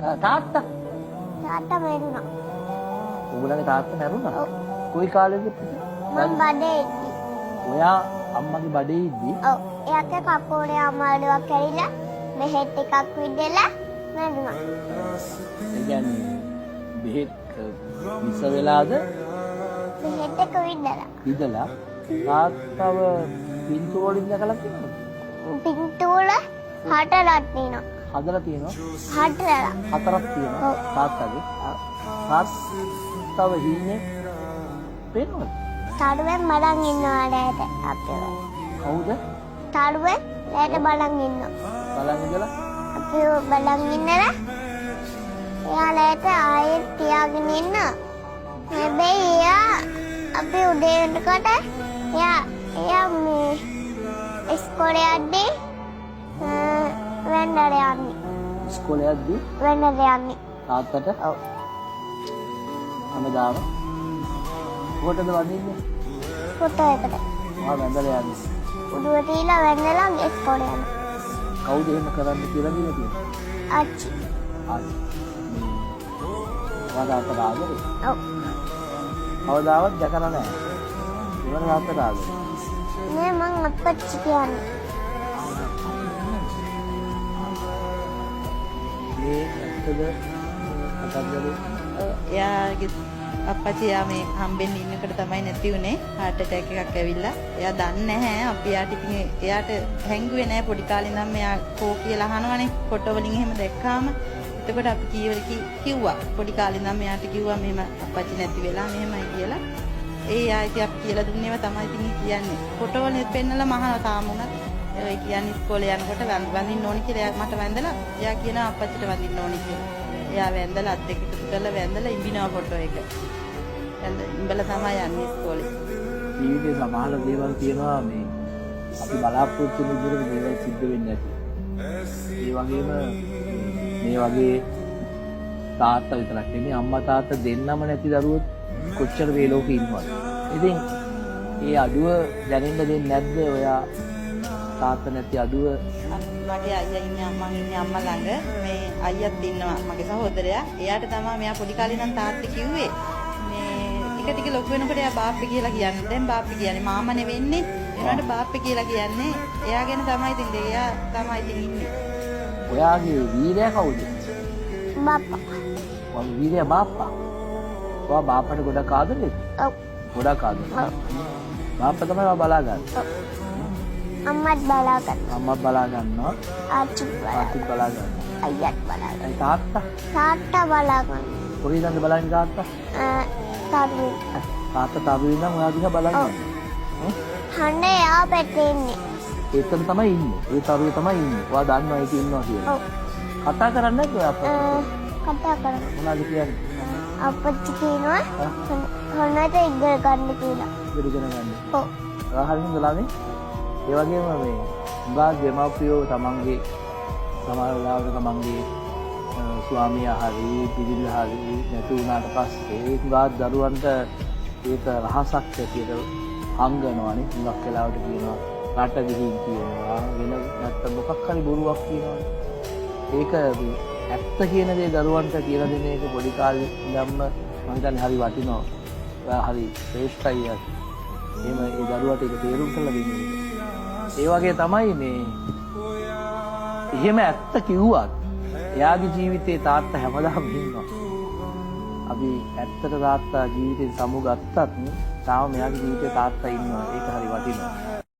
තාත්තා මැරුණා. උඹලගේ තාත්තා මැරුණා? ඔව්. කොයි කාලෙද? මම බඩේ ඉද්දි. ඔයා අම්මගේ බඩේ ඉද්දි ඔව්. එයාට කපෝලේ අමාරුවක් ඇවිල්ලා බෙහෙත් එකක් විදලා මැරුණා. ඒ කියන්නේ බෙහෙත් විස වෙලාද බෙහෙත් එක විදලා. තාත්තව පින්තූර වලින් දැකලා තියෙනවද? පින්තූර හතරක් තියෙනවා. හදලා තියෙනවා. හතරක් තියෙනවා. ඔව්. තාත්තගේ. තාත්තව හින්නේ පේනවද? තරුවෙන් බලන් ඉන්නවා ලෑට අපිව. කවුද? තරුවෙන් ලෑට බලන් ඉන්නවා. බලන් ඉඳලා අපිව බලන් ඉන්නලා එයා ලෑට ආයෙත් තියාගෙන ඉන්නවා. හැබැයි එයා අපි උදේ වෙනකොට එයා මේ ඉස්කෝලේ යද්දී වෙන්නට යන්නේ. ඉස්කෝලේ යද්දී වෙන්නට යන්නේ. තාත්තට ඔව්. හැමදාම කොහෙටද වදින්නේ? ෆොටෝ එකට. ආ වැඳලා යන්නේ. උඩුව තියලා වෙන්නලා ඉස්කෝලේ යනවා. කවුද එහෙම කරන්න කියලා දීලා තියෙන්නේ? අච්චි. තාත්තට ආදරේ? ඔව්. කවදාවත් දැකලා නැහැ. ඉවර තාත්තට ආදරේ. නේ මං අපච්චි කියන්නේ. මේ ඇත්තද කතන්දරේ? එයාගේ අප්පච්චි එයා මේ හම්බෙන්න ඉන්නකොට තමයි නැති උනේ. heart attack එකක් ඇවිල්ලා. එයා දන්නේ නැහැ. අපි යාට ඉතින් එයාට හැංගුවේ නැහැ පොඩි කාලේ ඉඳන් මෙයා කෝ කියලා අහනවනේ. ෆොටෝ වලින් එහෙම දැක්කාම. එතකොට අපි කිව්වා. පොඩි කාලේ ඉඳන් මෙයාට කිව්වා මෙහෙම අප්පච්චි නැති වෙලා මෙහෙමයි කියලා. ඒ යා ඉතින් අපි කියලා දුන්නේම තමයි ඉතින් කියන්නේ. ෆොටෝ වලින් පෙන්නලා මහා තාම උනත් ඒ කියන්නේ ඉස්කෝලේ යනකොට වඳින්න ඕනි කියලා එයා මට වැඳලා එයා කියනවා අප්පච්චිට වඳින්න ඕනි කියලා. එයා වැඳලා අත් දෙක එකතු කරලා වැඳලා ඉඹිනවා ෆොටෝ එක. ඉඹලා තමයි යන්නේ ඉස්කෝලේ. ජීවිතේ සමහර දේවල් තියෙනවා මේ අපි බලාපොරොත්තු වෙන විදිහට දේවල් සිද්ධ වෙන්නේ නැති. ඒ වගේම මේ වගේ තාත්තා විතරක් නෙමෙයි අම්මා තාත්තා දෙන්නම නැති දරුවෝ කොච්චර මේ ලෝකේ ඉන්නවද? ඉතින් ඒ අඩුව දැනෙන්න දෙන්නේ නැද්ද ඔයා තාත්තා නැති අඩුව? මගේ අයියා ඉන්නේ මම ඉන්නේ අම්මා ළඟ. මේ අයියාත් ඉන්නවා මගේ සහෝදරයා. එයාට තමයි මෙයා පොඩි කාලේ ඉඳන් තාත්තා කිව්වේ. මේ ටික ලොකු වෙනකොට එයා බාප්පි කියලා කියන්නේ. දැන් බාප්පි කියන්නේ මාමා නෙවෙන්නේ. ඒනට බාප්පි කියලා කියන්නේ. එයා ගැන තමයි ඉතින් එයා තමයි ඉතින් ඉන්නේ. ඔයාගේ වීරයා කවුද? බාප්පා. ඔයාගේ වීරයා බාප්පා. ඔයා බාප්පට ගොඩක් ආදරේද? ඔව්. ගොඩක් ආදරේ. ඔව්. බාප්පා තමයි ඔයා බලාගන්නේ. ඔව්. අම්මත් බලා ගන්නවා. අම්මත් බලා ගන්නවා. ආච්චිත් බලා ගන්නවා. අයියාත් බලා ගන්නවා. තාත්තා? තාත්තා බලා ගන්නවා. කොහේදන්ද බලන්නේ තාත්තා? තරුවෙන්. තාත්තා තරුවෙන් ඉඳන් ඔයා දිහා බලන්නේ. හන්නේ එයා පැත්තේ ඉන්නේ. ඒතන තමයි ඉන්නේ. ඒ තරුවේ තමයි ඉන්නේ. ඔයා දන්නවා ඒක ඉන්නවා කියලා. ඔව්. කතා කරන්නේ නැද්ද ඔයා අප්පච්චි? කතා කරනවා. මොනවද කියන්නේ? අපච්චි කියනවා හොන්නට ඉගෙන ගන්න කියලා. ඉගෙන ගන්න. ඔව්. ඔයා හරියටම ළමයි. ඒ වගේම මේ උගා දෙමාපියෝ තමන්ගේ සමහර වෙලාවට තමන්ගේ ස්වාමියා හරි පිළිවිල හරි නැති වුණාට පස්සේ උගා දරුවන්ට ඒක රහසක් ඇටියට හංගනවානේ. හුඟක් වෙලාවට කියනවා රට ගිහින් කියනවා වෙන නැත්තම් මොකක් හරි බොරුවක් කියනවා. ඒක ඇත්ත කියන දේ දරුවන්ට කියලා දෙන එක පොඩි කාලේ ඉඳන්ම මම හිතන්නේ හරි වටිනවා. ඔයා හරි ශ්‍රේෂ්ඨයි. එහෙම ඒ දරුවට ඒක තේරුම් කරලා දෙන්නේ. ඒ වගේ තමයි මේ එහෙම ඇත්ත කිව්වත් එයාගේ ජීවිතේ තාත්තා හැමදාම ඉන්නවා. අපි ඇත්තට තාත්තා ජීවිතේ සමු ගත්තත් තාම එයාගේ ජීවිතේ තාත්තා ඉන්නවා. ඒක හරි වටිනවා.